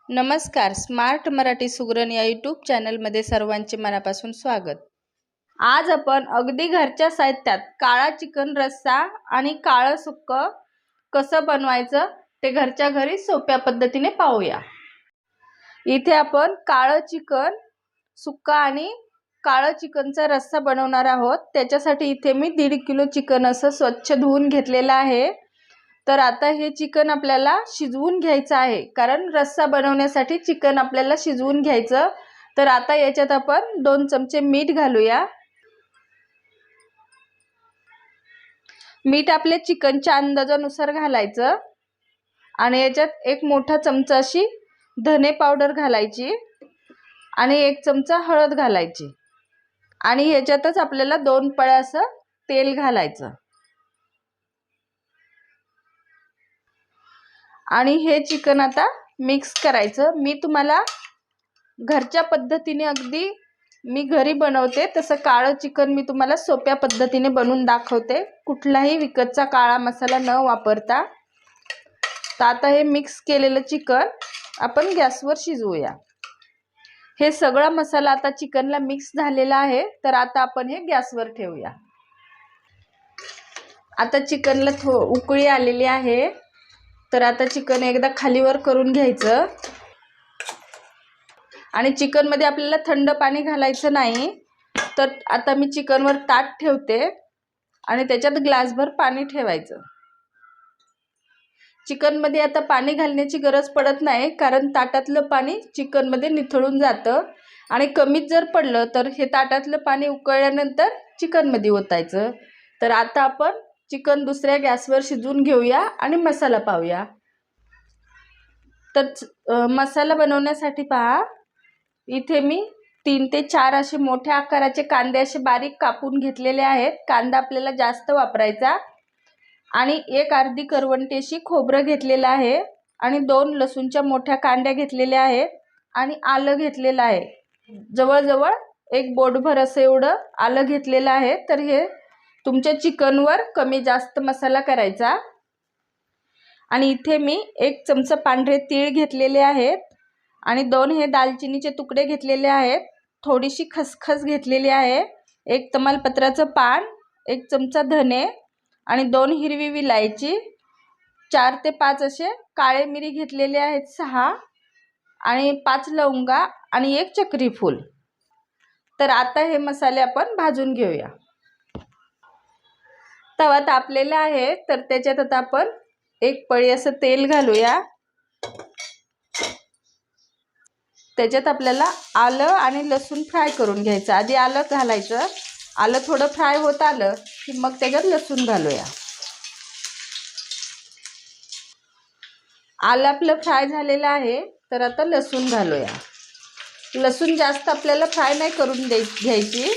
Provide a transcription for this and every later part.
नमस्कार. स्मार्ट मराठी सुगरण या यूट्यूब चॅनलमध्ये सर्वांचे मनापासून स्वागत. आज आपण अगदी घरच्या साहित्यात काळा चिकन रस्सा आणि काळं सुक्कं कसं बनवायचं ते घरच्या घरी सोप्या पद्धतीने पाहूया. इथे आपण काळं चिकन सुक्का आणि काळं चिकनचा रस्सा बनवणार आहोत. त्याच्यासाठी इथे मी 1.5 किलो चिकन असं स्वच्छ धुवून घेतलेलं आहे. तर आता हे चिकन आपल्याला शिजवून घ्यायचं आहे, कारण रस्सा बनवण्यासाठी चिकन आपल्याला शिजवून घ्यायचं. तर आता याच्यात आपण 2 चमचे मीठ घालूया. मीठ आपल्या चिकनच्या अंदाजानुसार घालायचं आणि याच्यात 1 मोठा चमचा अशी धने पावडर घालायची आणि 1 चमचा हळद घालायची आणि याच्यातच आपल्याला 2 पळ्या असं तेल घालायचं आणि हे चिकन आता मिक्स करायचं. मी तुम्हाला घरच्या पद्धतीने अगदी मी घरी बनवते तसं काळं चिकन मी तुम्हाला सोप्या पद्धतीने बनवून दाखवते, कुठलाही विकतचा काळा मसाला न वापरता. तर आता हे मिक्स केलेलं चिकन आपण गॅसवर शिजवूया. हे सगळा मसाला आता चिकनला मिक्स झालेला आहे. तर आता आपण हे गॅसवर ठेवूया. आता चिकनला उकळी आलेली आहे. तर आता चिकन एकदा खालीवर करून घ्यायचं आणि चिकनमध्ये आपल्याला थंड पाणी घालायचं नाही. तर आता मी चिकनवर ताट ठेवते आणि त्याच्यात ग्लासभर पाणी ठेवायचं. चिकनमध्ये आता पाणी घालण्याची गरज पडत नाही, कारण ताटातलं पाणी चिकनमध्ये निथळून जातं आणि कमीच जर पडलं तर हे ताटातलं पाणी उकळल्यानंतर चिकनमध्ये ओतायचं. तर आता आपण चिकन दुसऱ्या गॅसवर शिजवून घेऊया आणि मसाला पाहूया. तर मसाला बनवण्यासाठी पहा, इथे मी 3 ते 4 असे मोठ्या आकाराचे कांदे असे बारीक कापून घेतलेले आहेत. कांदा आपल्याला जास्त वापरायचा आणि 1 अर्धी करवंटी अशी खोबरं घेतलेलं आहे आणि 2 लसूणच्या मोठ्या कांड्या घेतलेल्या आहेत आणि आलं घेतलेलं आहे. जवळजवळ 1 बोटभर असं एवढं आलं घेतलेलं आहे. तर हे तुमच्या चिकनवर कमी जास्त मसाला करायचा. आणि इथे मी 1 चमचा पांढरे तीळ घेतलेले आहेत आणि 2 हे दालचिनीचे तुकडे घेतलेले आहेत. थोडीशी खसखस घेतलेली आहे, 1 तमालपत्राचं पान, 1 चमचा धने आणि 2 हिरवी विलायची, 4 ते 5 असे काळे मिरी घेतलेले आहेत, 6 आणि 5 लवंगा आणि 1 चक्री फूल. तर आता हे मसाले आपण भाजून घेऊया. तवा तापलेला आहे. तर त्याच्यात आता आपण 1 पळी असं तेल घालूया. त्याच्यात आपल्याला आलं आणि लसूण फ्राय करून घ्यायचं. आधी आलं घालायचं. आलं थोडं फ्राय होत आलं की मग त्याच्यात लसूण घालूया. आलं आपलं फ्राय झालेलं आहे. तर आता लसूण घालूया. लसूण जास्त आपल्याला फ्राय नाही करून घ्यायची.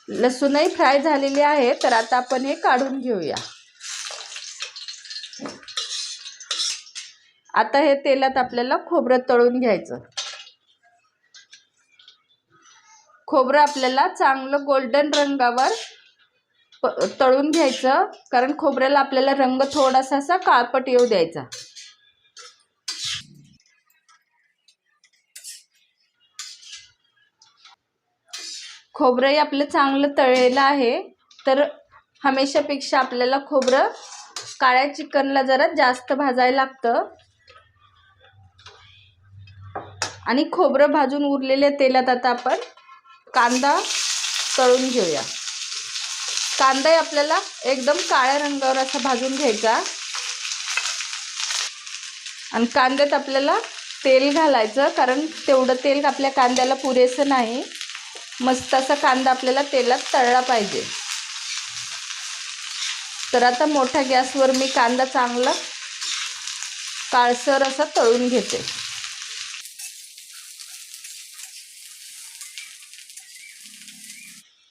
लसूणही फ्राय झालेली आहे. तर आता आपण हे काढून घेऊया. आता हे तेलात आपल्याला खोबरं तळून घ्यायचं. खोबरं आपल्याला चांगलं गोल्डन रंगावर तळून घ्यायचं, कारण खोबऱ्याला आपल्याला रंग थोडासा असा काळपट येऊ द्यायचा. खोबरंही आपलं चांगलं तळलेलं आहे. तर हमेशापेक्षा आपल्याला खोबरं काळ्या चिकनला जरा जास्त भाजायला लागतं. आणि खोबरं भाजून उरलेल्या तेलात आता आपण कांदा तळून घेऊया. कांदाही आपल्याला एकदम काळ्या रंगावर असा भाजून घ्यायचा आणि कांद्यात आपल्याला तेल घालायचं, कारण तेवढं तेल आपल्या कांद्याला पुरेसं नाही. मस्त असा कांदा आपल्याला तेलात तळला पाहिजे. तर आता मोठ्या गॅसवर मी कांदा चांगला काळसर असा तळून घेते.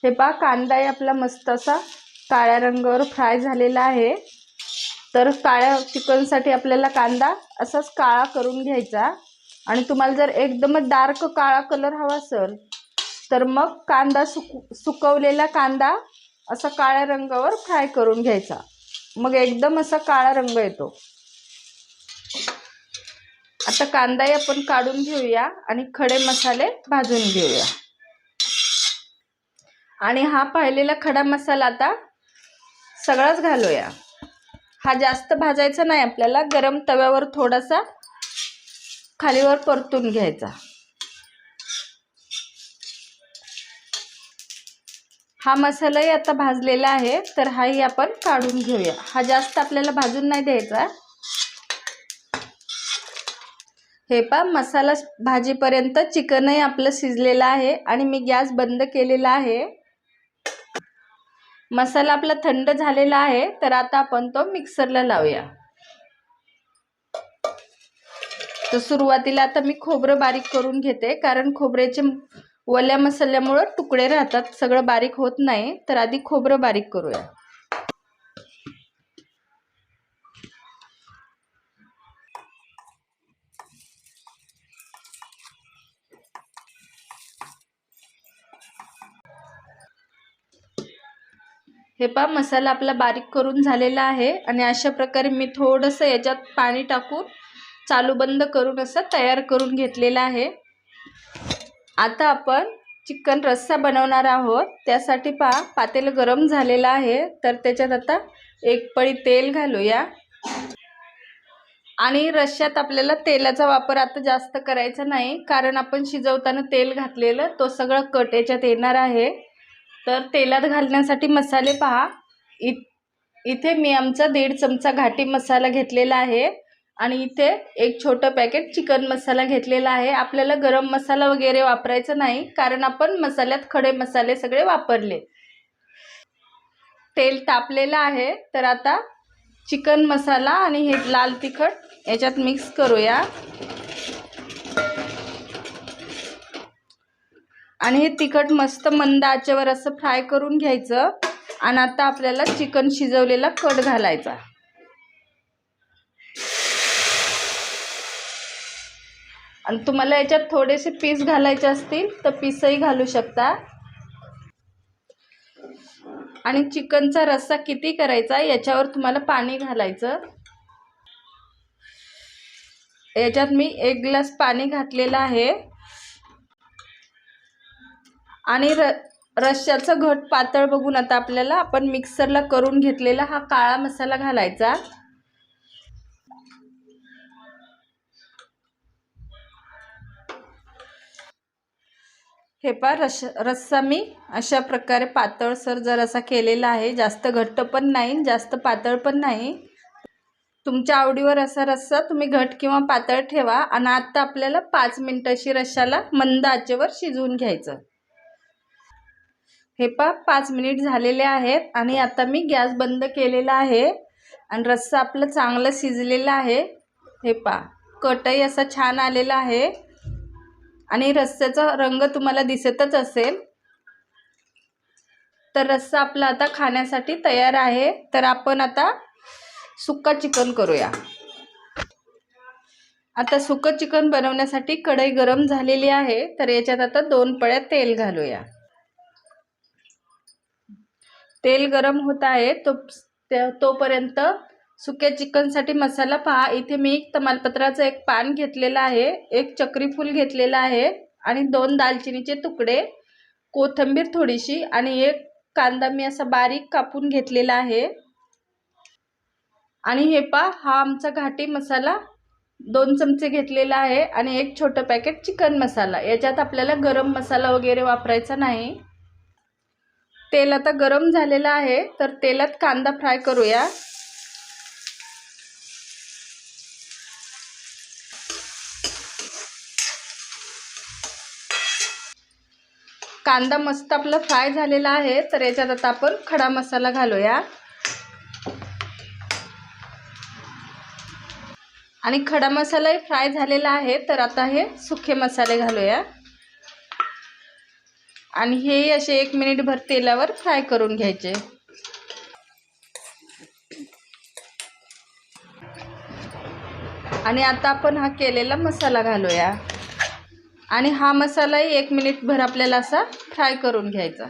हे पहा, कांदाही आपला मस्त असा काळ्या रंगावर फ्राय झालेला आहे. तर काळ्या चिकनसाठी आपल्याला कांदा असाच काळा करून घ्यायचा. आणि तुम्हाला जर एकदमच डार्क काळा कलर हवा असेल तर मग कांदा सुकवलेला कांदा असा काळ्या रंगावर फ्राय करून घ्यायचा. मग एकदम असा काळा रंग येतो। आता कांदाही आपण काढून घेऊया आणि खडे मसाले भाजून घेऊया। आणि हा पाहिलेला खडा मसाला आता सगळाच घालूया। हा जास्त भाजायचा नाही आपल्याला, गरम तव्यावर थोडासा खालीवर परतून घ्यायचा। हा मसालाही आता भाजलेला आहे, तर हाही आपण काढून घेऊया। हा जास्त आपल्याला भाजून नाही द्यायचा। हे पहा, मसाला भाजीपर्यंत चिकनही आपलं शिजलेलं आहे आणि मी गॅस बंद केलेला आहे। मसाला आपला थंड झालेला आहे, तर आता आपण तो मिक्सरला लावूया। तर सुरुवातीला आता मी खोबरं बारीक करून घेते, कारण खोबऱ्याचे ओल्या मसाल्यामुळे तुकडे राहतात, सगळं बारीक होत नाही। तर आधी खोबरं बारीक करूया। हे पहा, मसाला आपला बारीक करून झालेला आहे आणि अशा प्रकारे मी थोडंसं याच्यात पाणी टाकून चालू बंद करून असं तयार करून घेतलेलं आहे। आता आपण चिकन रस्सा बनवणार आहोत। त्यासाठी पहा, पातेलं गरम झालेलं आहे, तर त्याच्यात आता एक पळी तेल घालूया। आणि रश्श्यात आपल्याला तेलाचा वापर आता जास्त करायचा नाही, कारण आपण शिजवताना तेल घातलेलं, तो सगळं कट याच्यात येणार आहे। तर तेलात घालण्यासाठी मसाले पहा, इथे मी आमचा 1.5 चमचा घाटी मसाला घेतलेला आहे आणि इथे एक छोटं पॅकेट चिकन मसाला घेतलेला आहे। आपल्याला गरम मसाला वगैरे वापरायचा नाही, कारण आपण मसाल्यात खडे मसाले सगळे वापरले। तेल तापलेलं आहे, तर आता चिकन मसाला आणि हे लाल तिखट याच्यात मिक्स करूया। आणि हे तिखट मस्त मंद आचेवर असं फ्राय करून घ्यायचं। आणि आता आपल्याला चिकन शिजवलेला कट घालायचा। आणि तुम्हाला याच्यात थोडेसे पीस घालायचे असतील तर पीसही घालू शकता। आणि चिकनचा रस्सा किती करायचा याच्यावर तुम्हाला पाणी घालायचं। याच्यात मी 1 ग्लास पाणी घातलेलं आहे। आणि रश्श्याचं घट पातळ बघून आता आपल्याला आपण मिक्सरला करून घेतलेला हा काळा मसाला घालायचा। हे पहा, रस्सा मी अशा प्रकारे पातळसर जरासा केलेला आहे। जास्त घट्ट पण नाही, जास्त पातळ पण नाही। तुमच्या आवडीवर असा रस्सा तुम्ही घट किंवा पातळ ठेवा। आणि आता आपल्याला 5 मिनिटाची रश्शाला मंद आचेवर शिजवून घ्यायचं। हे पहा, 5 मिनिट झालेले आहेत आणि आता मी गॅस बंद केलेला आहे आणि रस्सा आपला चांगला शिजलेला आहे। हे पहा, कटही असा छान आलेला आहे आणि रस्स्याचा रंग तुम्हाला दिसतच असेल। तर रस्सा आपला आता खाण्यासाठी तयार आहे। तर आपण आता सुक्का चिकन करूया। आता सुक्कं चिकन बनवण्यासाठी कढई गरम झालेली आहे, तर याच्यात आता 2 पळ्या तेल घालूया। तेल गरम होत आहे तोपर्यंत सुक्या चिकनसाठी मसाला पहा, इथे मी तमालपत्राचं एक पान घेतलेलं आहे, एक चक्री फूल घेतलेलं आहे आणि 2 दालचिनीचे तुकडे, कोथिंबीर थोडीशी आणि एक कांदा मी असा बारीक कापून घेतलेला आहे। आणि हे पहा, हा आमचा घाटी मसाला 2 चमचे घेतलेला आहे आणि एक छोटं पॅकेट चिकन मसाला। याच्यात आपल्याला गरम मसाला वगैरे वापरायचा नाही। तेल आता गरम झालेलं आहे, तर तेलात कांदा फ्राय करूया। कांदा मस्त आपला फ्राय झालेला आहे, तर याच्यात आता आपण खडा मसाला घालूया। आणि खडा मसालाही फ्राय झालेला आहे, तर आता हे सुखे मसाले घालूया आणि हे असे 1 मिनिटभर तेलावर फ्राय करून घ्यायचे। आणि आता आपण हा केलेला मसाला घालूया आणि हा मसालाही 1 मिनिटभर आपल्याला असा फ्राय करून घ्यायचा।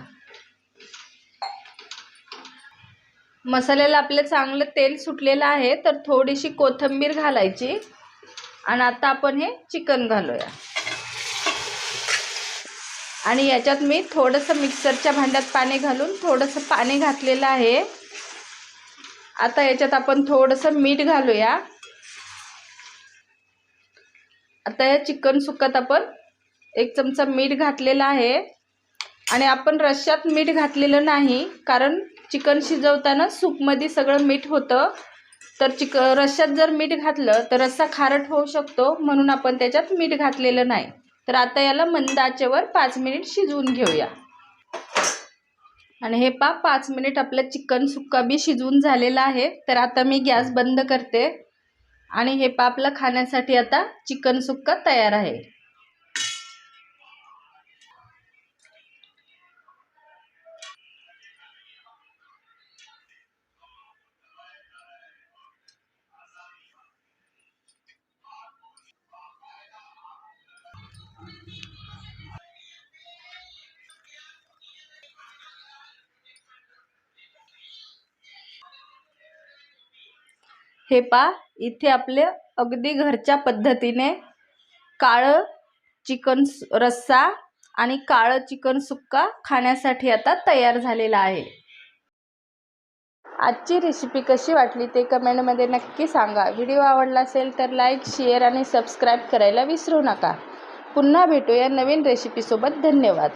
मसाल्याला आपलं चांगलं तेल सुटलेलं आहे, तर थोडीशी कोथिंबीर घालायची आणि आता आपण हे चिकन घालूया. आणि याच्यात मी थोडंसं मिक्सरच्या भांड्यात पाणी घालून थोडंसं पाणी घातलेलं आहे. आता याच्यात आपण थोडंसं मीठ घालूया. आता या चिकन सुक्कात आपण 1 चमचा मीठ घातलेला आहे. आणि आपण रश्श्यात मीठ घातलेलं नाही, कारण चिकन शिजवताना सूपमध्ये सगळं मीठ होतं. तर रश्श्यात जर मीठ घातलं तर रस्सा खारट होऊ शकतो, म्हणून आपण त्याच्यात मीठ घातलेलं नाही. तर आता याला मंद आचेवर 5 मिनिट शिजवून घेऊया. आणि हे 5 मिनिट आपलं चिकन सुक्का बी शिजवून झालेला आहे. तर आता मी गॅस बंद करते आणि हे आपलं खाण्यासाठी आता चिकन सुक्का तयार आहे. हे इथे आपले अगदी घरच्या पद्धतीने काळं चिकन रस्सा आणि काळं चिकन सुक्का खाण्यासाठी आता तयार झालेला आहे. आजची रेसिपी कशी वाटली ते कमेंटमध्ये नक्की सांगा. व्हिडिओ आवडला असेल तर लाईक, शेअर आणि सबस्क्राईब करायला विसरू नका. पुन्हा भेटूया नवीन रेसिपीसोबत. धन्यवाद.